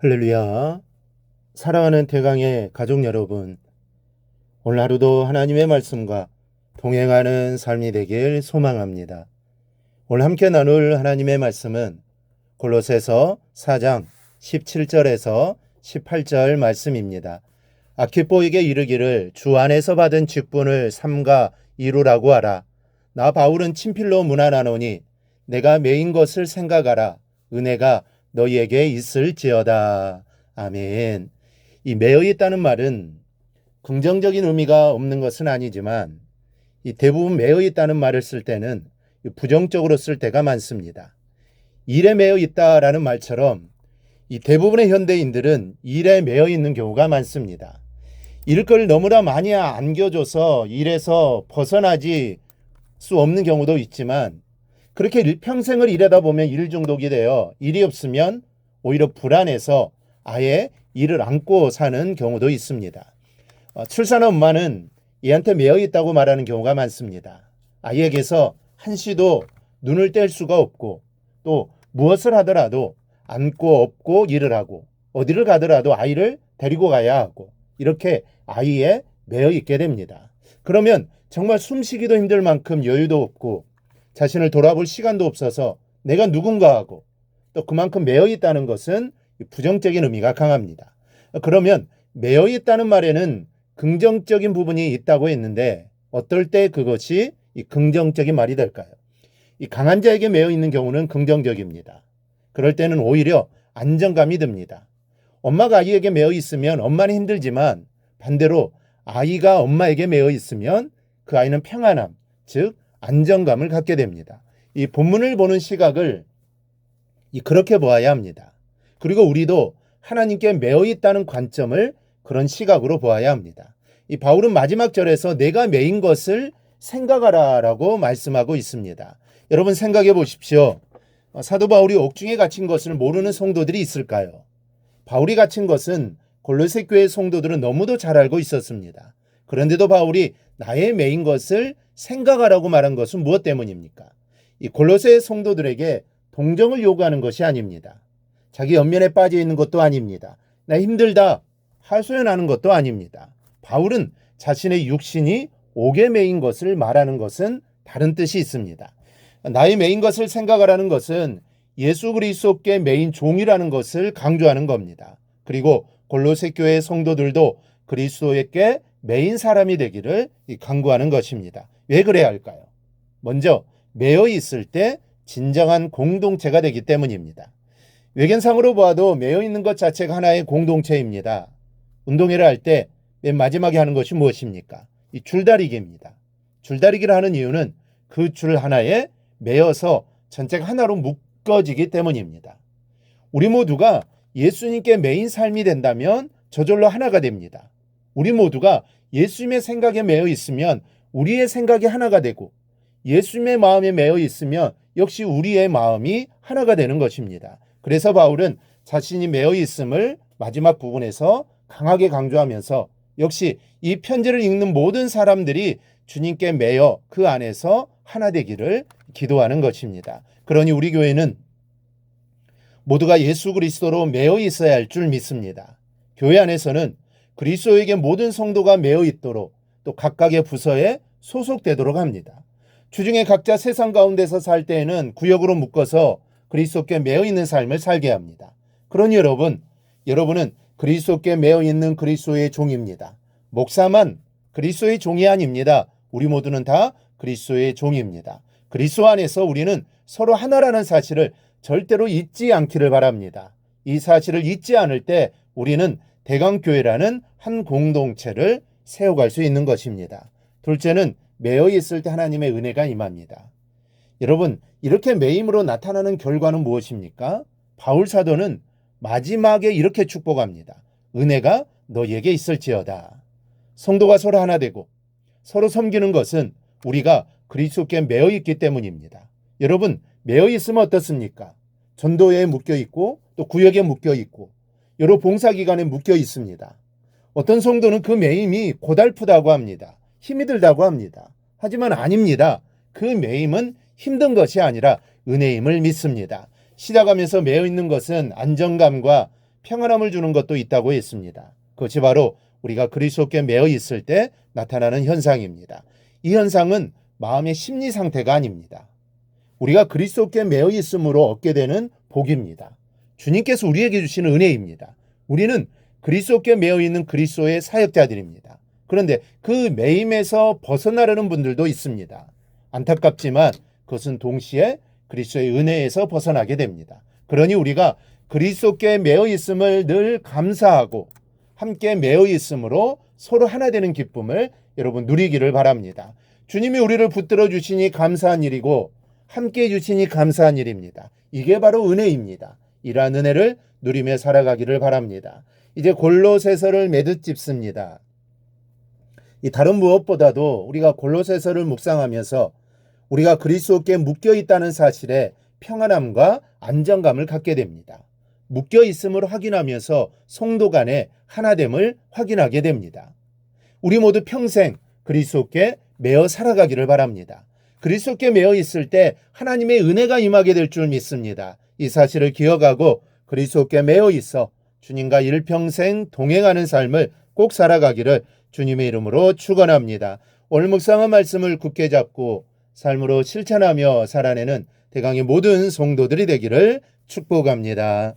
할렐루야. 사랑하는 대강의 가족 여러분, 오늘 하루도 하나님의 말씀과 동행하는 삶이 되길 소망합니다. 오늘 함께 나눌 하나님의 말씀은 골로새서 4장 17절에서 18절 말씀입니다. 아키포에게 이르기를 주 안에서 받은 직분을 삼가 이루라고 하라. 나 바울은 친필로 문안하노니 내가 매인 것을 생각하라. 은혜가 너희에게 있을지어다. 아멘. 이 매여 있다는 말은 긍정적인 의미가 없는 것은 아니지만 이 대부분 매여 있다는 말을 쓸 때는 부정적으로 쓸 때가 많습니다. 일에 매여 있다라는 말처럼 이 대부분의 현대인들은 일에 매여 있는 경우가 많습니다. 일거리를 너무나 많이 안겨줘서 일에서 벗어나지 수 없는 경우도 있지만 그렇게 일평생을 일하다 보면 일 중독이 되어 일이 없으면 오히려 불안해서 아예 일을 안고 사는 경우도 있습니다. 출산한 엄마는 얘한테 매여 있다고 말하는 경우가 많습니다. 아이에게서 한시도 눈을 뗄 수가 없고 또 무엇을 하더라도 안고 업고 일을 하고 어디를 가더라도 아이를 데리고 가야 하고 이렇게 아이에 매여 있게 됩니다. 그러면 정말 숨쉬기도 힘들 만큼 여유도 없고 자신을 돌아볼 시간도 없어서 내가 누군가 하고 또 그만큼 매여 있다는 것은 부정적인 의미가 강합니다. 그러면 매여 있다는 말에는 긍정적인 부분이 있다고 했는데 어떨 때 그것이 이 긍정적인 말이 될까요? 이 강한 자에게 매여 있는 경우는 긍정적입니다. 그럴 때는 오히려 안정감이 듭니다. 엄마가 아이에게 매여 있으면 엄마는 힘들지만 반대로 아이가 엄마에게 매여 있으면 그 아이는 평안함, 즉 안정감을 갖게 됩니다. 이 본문을 보는 시각을 그렇게 보아야 합니다. 그리고 우리도 하나님께 매여 있다는 관점을 그런 시각으로 보아야 합니다. 이 바울은 마지막 절에서 내가 매인 것을 생각하라라고 말씀하고 있습니다. 여러분 생각해 보십시오. 사도 바울이 옥중에 갇힌 것을 모르는 성도들이 있을까요? 바울이 갇힌 것은 골로새 교회 성도들은 너무도 잘 알고 있었습니다. 그런데도 바울이 나의 매인 것을 생각하라고 말한 것은 무엇 때문입니까? 이 골로새 성도들에게 동정을 요구하는 것이 아닙니다. 자기 연면에 빠져 있는 것도 아닙니다. 나 힘들다 하소연하는 것도 아닙니다. 바울은 자신의 육신이 옥에 매인 것을 말하는 것은 다른 뜻이 있습니다. 나의 매인 것을 생각하라는 것은 예수 그리스도께 매인 종이라는 것을 강조하는 겁니다. 그리고 골로새 교회 성도들도 그리스도에게 매인 사람이 되기를 강구하는 것입니다. 왜 그래야 할까요? 먼저 매여 있을 때 진정한 공동체가 되기 때문입니다. 외견상으로 보아도 매여 있는 것 자체가 하나의 공동체입니다. 운동회를 할 때 맨 마지막에 하는 것이 무엇입니까? 이 줄다리기입니다. 줄다리기를 하는 이유는 그 줄 하나에 매여서 전체가 하나로 묶어지기 때문입니다. 우리 모두가 예수님께 매인 삶이 된다면 저절로 하나가 됩니다. 우리 모두가 예수님의 생각에 매여 있으면 우리의 생각이 하나가 되고 예수님의 마음에 매여 있으면 역시 우리의 마음이 하나가 되는 것입니다. 그래서 바울은 자신이 매여 있음을 마지막 부분에서 강하게 강조하면서 역시 이 편지를 읽는 모든 사람들이 주님께 매여 그 안에서 하나 되기를 기도하는 것입니다. 그러니 우리 교회는 모두가 예수 그리스도로 매여 있어야 할 줄 믿습니다. 교회 안에서는 그리스도에게 모든 성도가 매여 있도록 또 각각의 부서에 소속되도록 합니다. 주중에 각자 세상 가운데서 살 때에는 구역으로 묶어서 그리스도께 매여 있는 삶을 살게 합니다. 그러니 여러분은 그리스도께 매여 있는 그리스도의 종입니다. 목사만 그리스도의 종이 아닙니다. 우리 모두는 다 그리스도의 종입니다. 그리스도 안에서 우리는 서로 하나라는 사실을 절대로 잊지 않기를 바랍니다. 이 사실을 잊지 않을 때 우리는 대강교회라는 한 공동체를 세워갈 수 있는 것입니다. 둘째는 매여 있을 때 하나님의 은혜가 임합니다. 여러분, 이렇게 매임으로 나타나는 결과는 무엇입니까? 바울 사도는 마지막에 이렇게 축복합니다. 은혜가 너희에게 있을지어다. 성도가 서로 하나 되고 서로 섬기는 것은 우리가 그리스도께 매여 있기 때문입니다. 여러분, 매여 있으면 어떻습니까? 전도회에 묶여 있고 또 구역에 묶여 있고 여러 봉사기관에 묶여 있습니다. 어떤 성도는 그 매임이 고달프다고 합니다. 힘이 들다고 합니다. 하지만 아닙니다. 그 매임은 힘든 것이 아니라 은혜임을 믿습니다. 시작하면서 매여 있는 것은 안정감과 평안함을 주는 것도 있다고 했습니다. 그것이 바로 우리가 그리스도께 매어 있을 때 나타나는 현상입니다. 이 현상은 마음의 심리 상태가 아닙니다. 우리가 그리스도께 매어 있음으로 얻게 되는 복입니다. 주님께서 우리에게 주시는 은혜입니다. 우리는 그리스도께 매어 있는 그리스도의 사역자들입니다. 그런데 그 매임에서 벗어나려는 분들도 있습니다. 안타깝지만 그것은 동시에 그리스도의 은혜에서 벗어나게 됩니다. 그러니 우리가 그리스도께 매어 있음을 늘 감사하고 함께 매어 있음으로 서로 하나 되는 기쁨을 여러분 누리기를 바랍니다. 주님이 우리를 붙들어 주시니 감사한 일이고 함께 해 주시니 감사한 일입니다. 이게 바로 은혜입니다. 이러한 은혜를 누리며 살아가기를 바랍니다. 이제 골로새서를 매듭 짚습니다. 이 다른 무엇보다도 우리가 골로새서를 묵상하면서 우리가 그리스도께 묶여 있다는 사실에 평안함과 안정감을 갖게 됩니다. 묶여 있음을 확인하면서 성도 간의 하나됨을 확인하게 됩니다. 우리 모두 평생 그리스도께 매어 살아가기를 바랍니다. 그리스도께 매어 있을 때 하나님의 은혜가 임하게 될 줄 믿습니다. 이 사실을 기억하고 그리스도께 매어 있어 주님과 일평생 동행하는 삶을 꼭 살아가기를 주님의 이름으로 축원합니다. 오늘 묵상한 말씀을 굳게 잡고 삶으로 실천하며 살아내는 대강의 모든 성도들이 되기를 축복합니다.